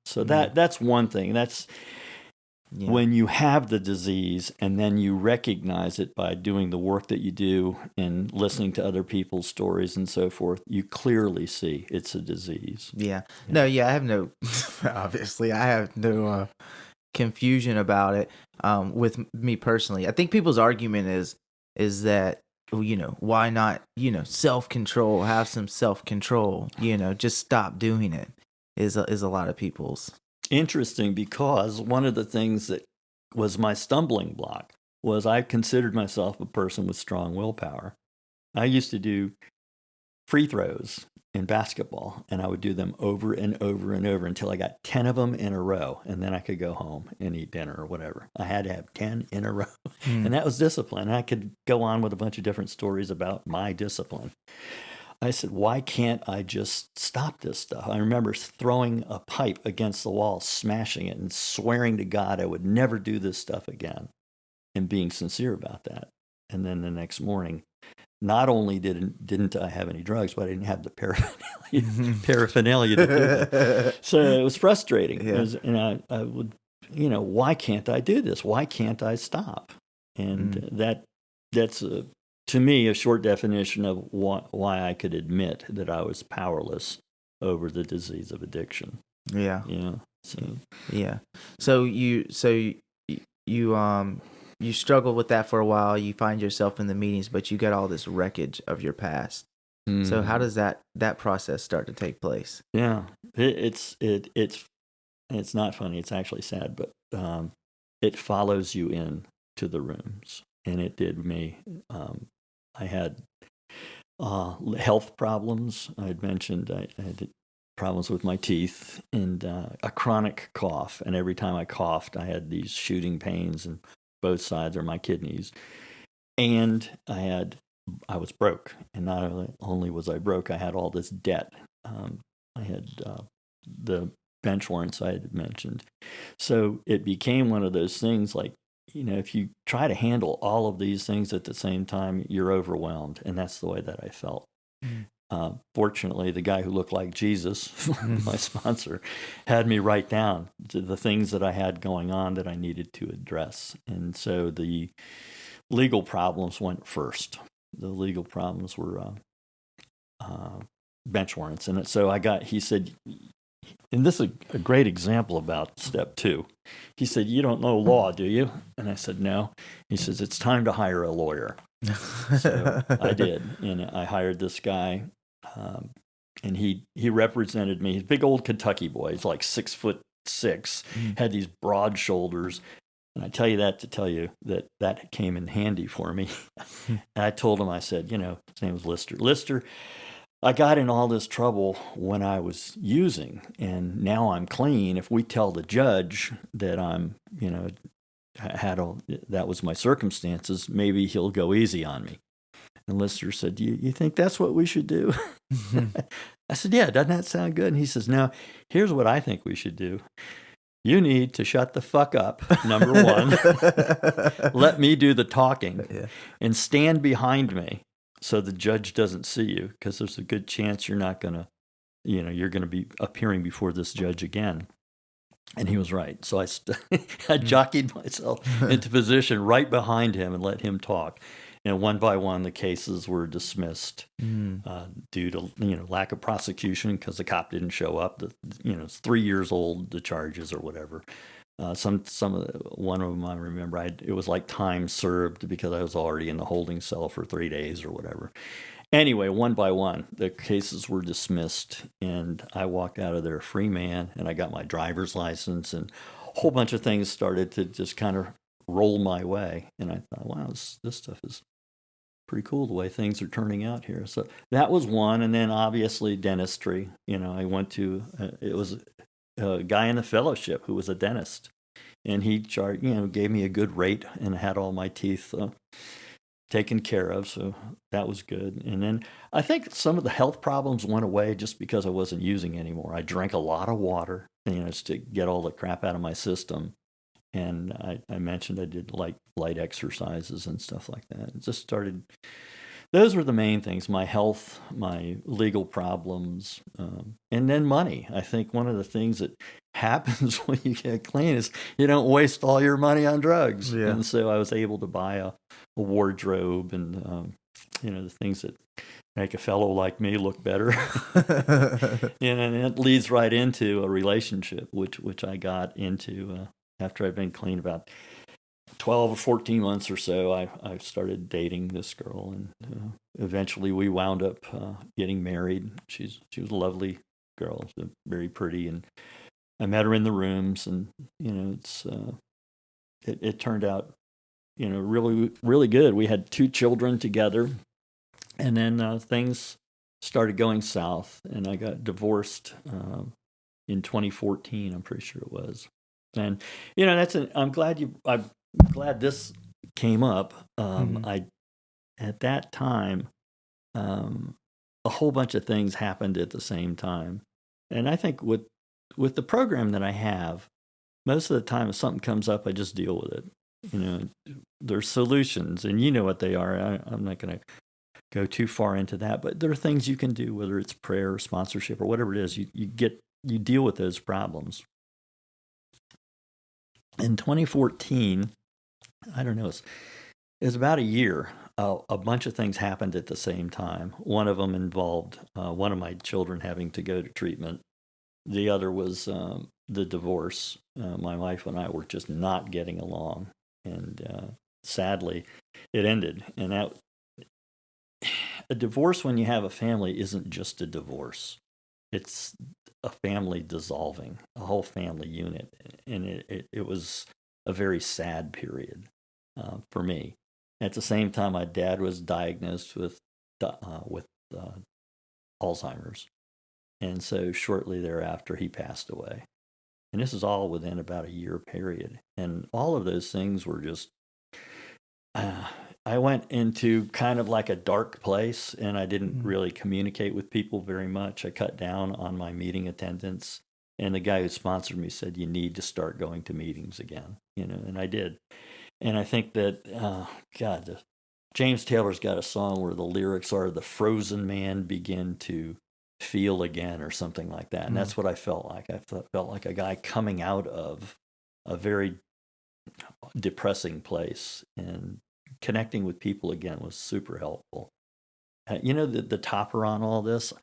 Speaker 2: So that's one thing. That's when you have the disease and then you recognize it by doing the work that you do and listening to other people's stories and so forth, you clearly see it's a disease.
Speaker 1: Yeah. I have no, obviously, I have no confusion about it with me personally. I think people's argument is that why not, self-control, have some self-control, just stop doing it is a lot of people's.
Speaker 2: Interesting, because one of the things that was my stumbling block was I considered myself a person with strong willpower. I used to do free throws in basketball, and I would do them over and over and over until I got 10 of them in a row, and then I could go home and eat dinner or whatever. I had to have 10 in a row, and that was discipline. I could go on with a bunch of different stories about my discipline. I said, why can't I just stop this stuff? I remember throwing a pipe against the wall, smashing it, and swearing to God I would never do this stuff again, and being sincere about that. And then the next morning, not only didn't I have any drugs, but I didn't have the paraphernalia to do it. So it was frustrating.
Speaker 1: Yeah.
Speaker 2: And I would, why can't I do this? Why can't I stop? And that's to me a short definition of why I could admit that I was powerless over the disease of addiction.
Speaker 1: Yeah.
Speaker 2: Yeah. So
Speaker 1: Yeah. So you struggle with that for a while. You find yourself in the meetings, but you get all this wreckage of your past. So how does that process start to take place?
Speaker 2: Yeah, it's not funny. It's actually sad, but it follows you in to the rooms, and it did me. I had health problems. I had mentioned I had problems with my teeth and a chronic cough, and every time I coughed, I had these shooting pains in both sides of my kidneys, and I was broke, and not only was I broke, I had all this debt. I had the bench warrants I had mentioned. So it became one of those things like, if you try to handle all of these things at the same time, you're overwhelmed. And that's the way that I felt. Fortunately, the guy who looked like Jesus, my sponsor, had me write down the things that I had going on that I needed to address. And so the legal problems went first. The legal problems were bench warrants. And so he said, and this is a great example about step 2. He said, you don't know law, do you? And I said, no. He says, it's time to hire a lawyer. So I did. And I hired this guy. And he represented me. He's a big old Kentucky boy. He's like 6'6", had these broad shoulders. And I tell you that to tell you that came in handy for me. And I told him, I said, his name was Lister. Lister, I got in all this trouble when I was using, and now I'm clean. If we tell the judge that I'm, that was my circumstances, maybe he'll go easy on me. And Lister said, do you think that's what we should do? I said, yeah, doesn't that sound good? And he says, no, here's what I think we should do. You need to shut the fuck up, number one. Let me do the talking and stand behind me so the judge doesn't see you, because there's a good chance you're not going to, you're going to be appearing before this judge again. And he was right. So I jockeyed myself into position right behind him and let him talk. And one by one, the cases were dismissed due to lack of prosecution because the cop didn't show up. It's 3 years old, the charges or whatever. One of them I remember, it was like time served because I was already in the holding cell for 3 days or whatever. Anyway, one by one, the cases were dismissed, and I walked out of there a free man, and I got my driver's license, and a whole bunch of things started to just kind of roll my way. And I thought, wow, this stuff is pretty cool the way things are turning out here. So that was one. And then obviously dentistry. I went to, it was a guy in the fellowship who was a dentist, and he gave me a good rate and had all my teeth taken care of. So that was good. And then I think some of the health problems went away just because I wasn't using anymore. I drank a lot of water, just to get all the crap out of my system. And I mentioned I did like light exercises and stuff like that. It just started. Those were the main things: my health, my legal problems, and then money. I think one of the things that happens when you get clean is you don't waste all your money on drugs. Yeah. And so I was able to buy a wardrobe and the things that make a fellow like me look better. And it leads right into a relationship, which I got into after I'd been clean about 12 or 14 months or so, I started dating this girl, and eventually we wound up getting married. She was a lovely girl, very pretty, and I met her in the rooms, and it turned out really really good. We had 2 children together, and then things started going south, and I got divorced in 2014. I'm pretty sure it was, and I'm glad this came up. I At that time, a whole bunch of things happened at the same time, and I think with the program that I have, most of the time if something comes up, I just deal with it. There's solutions, and you know what they are. I'm not going to go too far into that, but there are things you can do, whether it's prayer or sponsorship or whatever it is. You deal with those problems. In 2014, I don't know, it was about a year. A bunch of things happened at the same time. One of them involved one of my children having to go to treatment. The other was the divorce. My wife and I were just not getting along, and sadly, it ended. And a divorce, when you have a family, isn't just a divorce. It's a family dissolving, a whole family unit, and it was a very sad period for me. At the same time, my dad was diagnosed with Alzheimer's, and so shortly thereafter he passed away. And this is all within about a year period, and all of those things were just. I went into kind of like a dark place, and I didn't really communicate with people very much. I cut down on my meeting attendance, and the guy who sponsored me said, "You need to start going to meetings again," and I did. And I think that, James Taylor's got a song where the lyrics are, "The frozen man begin to feel again," or something like that. And that's what I felt like. I felt like a guy coming out of a very depressing place, and connecting with people again was super helpful. The topper on all this,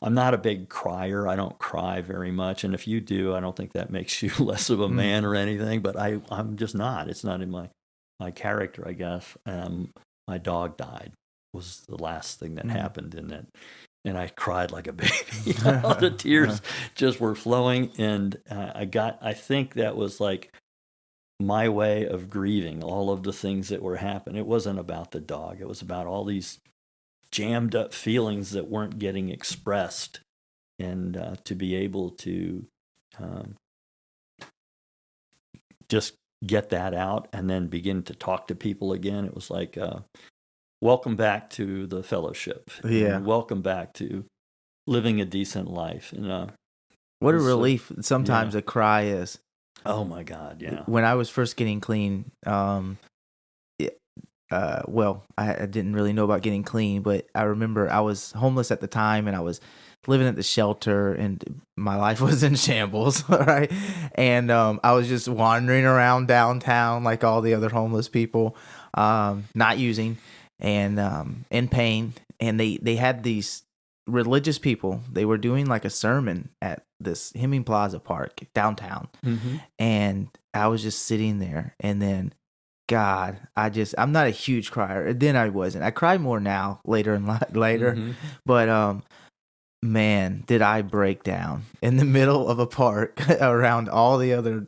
Speaker 2: I'm not a big crier. I don't cry very much, and if you do, I don't think that makes you less of a man or anything. But I'm just not. It's not in my character, I guess. My dog died was the last thing that happened in that, and I cried like a baby. The tears just were flowing, and I think that was like my way of grieving all of the things that were happening. It wasn't about the dog. It was about all these jammed up feelings that weren't getting expressed, and to be able to just get that out and then begin to talk to people again. It was like, welcome back to the fellowship.
Speaker 1: Yeah.
Speaker 2: Welcome back to living a decent life. And
Speaker 1: what a relief sometimes a cry is.
Speaker 2: Oh my God, yeah.
Speaker 1: When I was first getting clean, I didn't really know about getting clean, but I remember I was homeless at the time, and I was living at the shelter, and my life was in shambles, right? And I was just wandering around downtown like all the other homeless people, not using, and in pain. And they had these religious people. They were doing like a sermon at this Hemming Plaza Park downtown, and I was just sitting there, and then God, I'm not a huge crier. Then I wasn't. I cry more now later, but man, did I break down in the middle of a park around all the other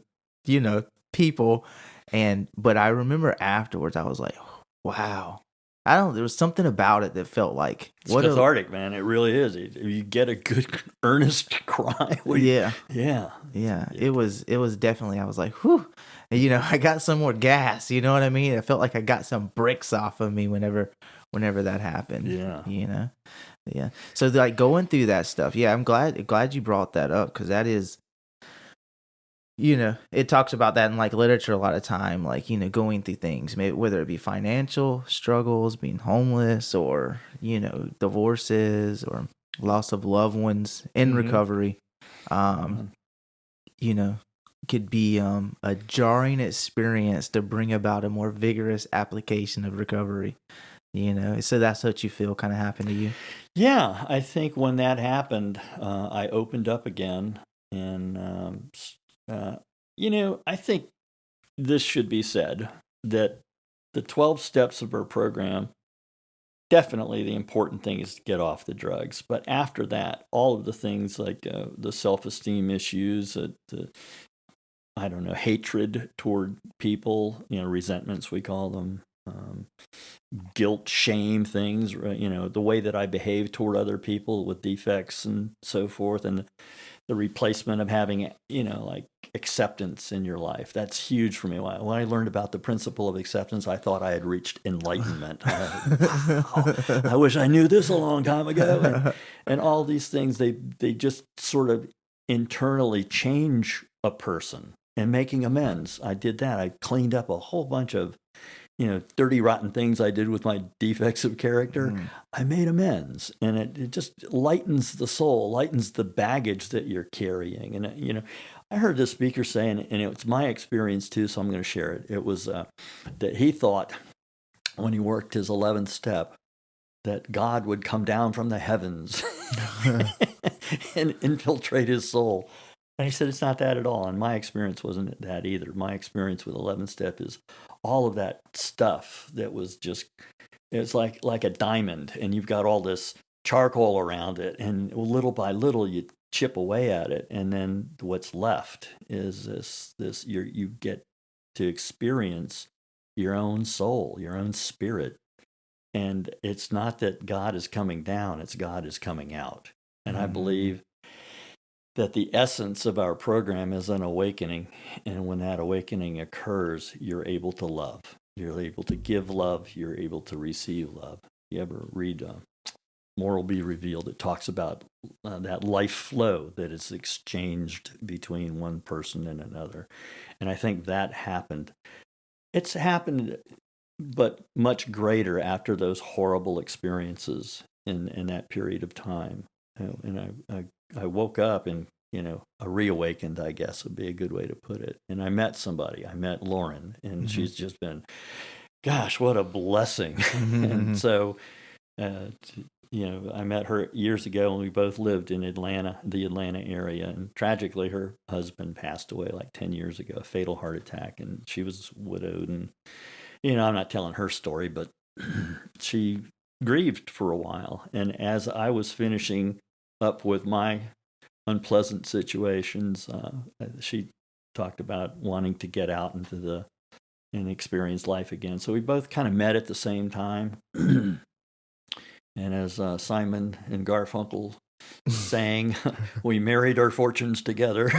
Speaker 1: people. But I remember afterwards I was like, wow. There was something about it that felt like
Speaker 2: it's cathartic, man. It really is. You get a good earnest cry.
Speaker 1: Yeah.
Speaker 2: Yeah.
Speaker 1: It was definitely, I was like, whew, I got some more gas, you know what I mean? I felt like I got some bricks off of me whenever that happened.
Speaker 2: Yeah.
Speaker 1: Yeah. So like going through that stuff. Yeah. I'm glad you brought that up, because that is, it talks about that in like literature a lot of time, like, going through things, maybe whether it be financial struggles, being homeless, or, divorces, or loss of loved ones in recovery, could be a jarring experience to bring about a more vigorous application of recovery, so that's what you feel kind of happened to you.
Speaker 2: Yeah. I think when that happened, I opened up again, and I think this should be said. that the 12 steps of our program, definitely the important thing is to get off the drugs. But after that, all of the things like the self-esteem issues, the I don't know, hatred toward people, resentments we call them, guilt, shame things, the way that I behave toward other people with defects and so forth, and the replacement of having, like acceptance in your life. That's huge for me. When I learned about the principle of acceptance, I thought I had reached enlightenment. Wow, I wish I knew this a long time ago. And all these things, they just sort of internally change a person. And making amends, I did that. I cleaned up a whole bunch of, dirty, rotten things I did with my defects of character. I made amends, and it just lightens the soul, lightens the baggage that you're carrying. And, I heard this speaker saying, and it's my experience too, so I'm going to share it. It was that he thought when he worked his 11th step that God would come down from the heavens and infiltrate his soul. And he said, it's not that at all. And my experience wasn't that either. My experience with 11th step is all of that stuff that was just, it's like a diamond, and you've got all this charcoal around it, and little by little you chip away at it, and then what's left is this you get to experience your own soul, your own spirit. And it's not that God is coming down, it's God is coming out. And I believe that the essence of our program is an awakening. And when that awakening occurs, you're able to love. You're able to give love. You're able to receive love. You ever read More Will Be Revealed? It talks about that life flow that is exchanged between one person and another. And I think that happened. It's happened, but much greater after those horrible experiences in that period of time. And I woke up and, reawakened, I guess would be a good way to put it. And I met somebody. I met Lauren, and she's just been, gosh, what a blessing. And so, I met her years ago, and we both lived in Atlanta, the Atlanta area. And tragically, her husband passed away like 10 years ago, a fatal heart attack, and she was widowed. And, I'm not telling her story, but she grieved for a while. And as I was finishing up with my unpleasant situations, she talked about wanting to get out into and experience life again. So we both kind of met at the same time. And as Simon and Garfunkel sang, we married our fortunes together.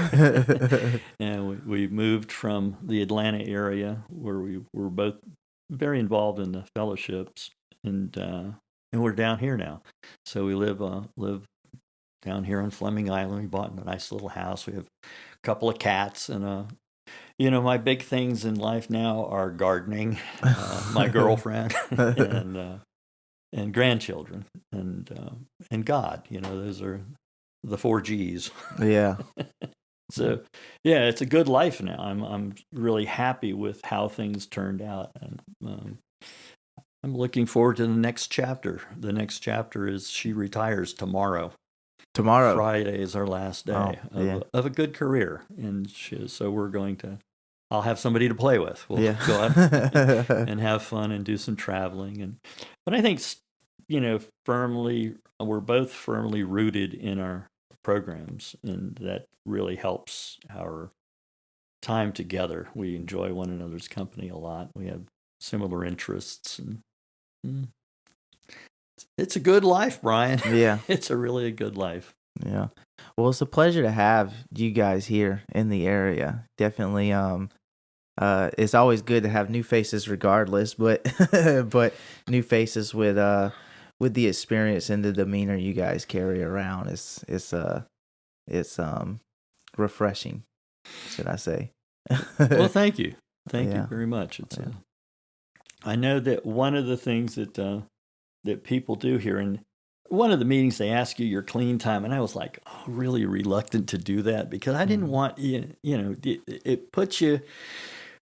Speaker 2: And we moved from the Atlanta area, where we were both very involved in the fellowships, and we're down here now. So we live down here on Fleming Island. We bought a nice little house. We have a couple of cats, and my big things in life now are gardening, my girlfriend, and grandchildren, and God. Those are the 4 G's.
Speaker 1: Yeah.
Speaker 2: So, yeah, it's a good life now. I'm really happy with how things turned out, and I'm looking forward to the next chapter. The next chapter is she retires tomorrow. Friday is our last day of a good career, and so we're going to. I'll have somebody to play with. We'll go out and have fun and do some traveling, but I think we're both firmly rooted in our programs, and that really helps our time together. We enjoy one another's company a lot. We have similar interests, and it's a good life, Brian.
Speaker 1: Yeah.
Speaker 2: It's a good life.
Speaker 1: Yeah. Well, it's a pleasure to have you guys here in the area. Definitely. It's always good to have new faces regardless, but new faces with the experience and the demeanor you guys carry around. It's refreshing, should I say.
Speaker 2: Well, thank you. Thank you very much. I know that one of the things that people do here, and one of the meetings they ask you your clean time, and I was like really reluctant to do that, because I didn't want it puts you,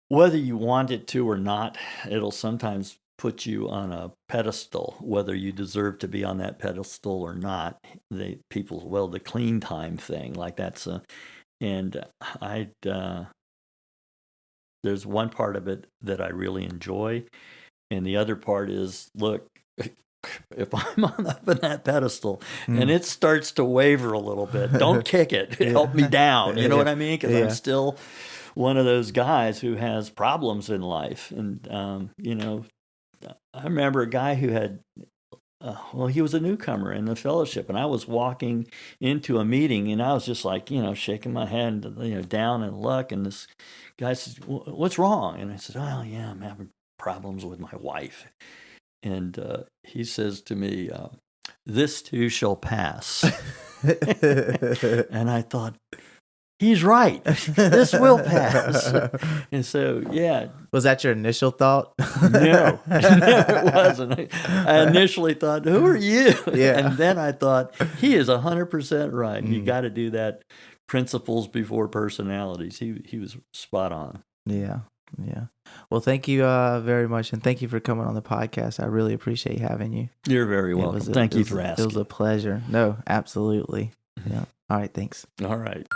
Speaker 2: whether you want it to or not, it'll sometimes put you on a pedestal, whether you deserve to be on that pedestal or not. The clean time thing, like that's and there's one part of it that I really enjoy, and the other part is, look, if I'm up in that pedestal and it starts to waver a little bit, don't kick it. Help me down. You know what I mean? Because I'm still one of those guys who has problems in life. And, I remember a guy who had, he was a newcomer in the fellowship, and I was walking into a meeting, and I was just like, shaking my head, down in luck. And this guy says, "What's wrong?" And I said, "Oh, yeah, I'm having problems with my wife." And he says to me, "This too shall pass." And I thought, he's right. This will pass. And so, yeah.
Speaker 1: Was that your initial thought?
Speaker 2: No, it wasn't. I initially thought, who are you?
Speaker 1: Yeah.
Speaker 2: And then I thought, he is 100% right. You got to do that principles before personalities. He was spot on.
Speaker 1: Yeah. Yeah. Well, thank you very much. And thank you for coming on the podcast. I really appreciate having you.
Speaker 2: You're very welcome. Thank you for asking.
Speaker 1: It was a pleasure. No, absolutely. Yeah. All right. Thanks.
Speaker 2: All right.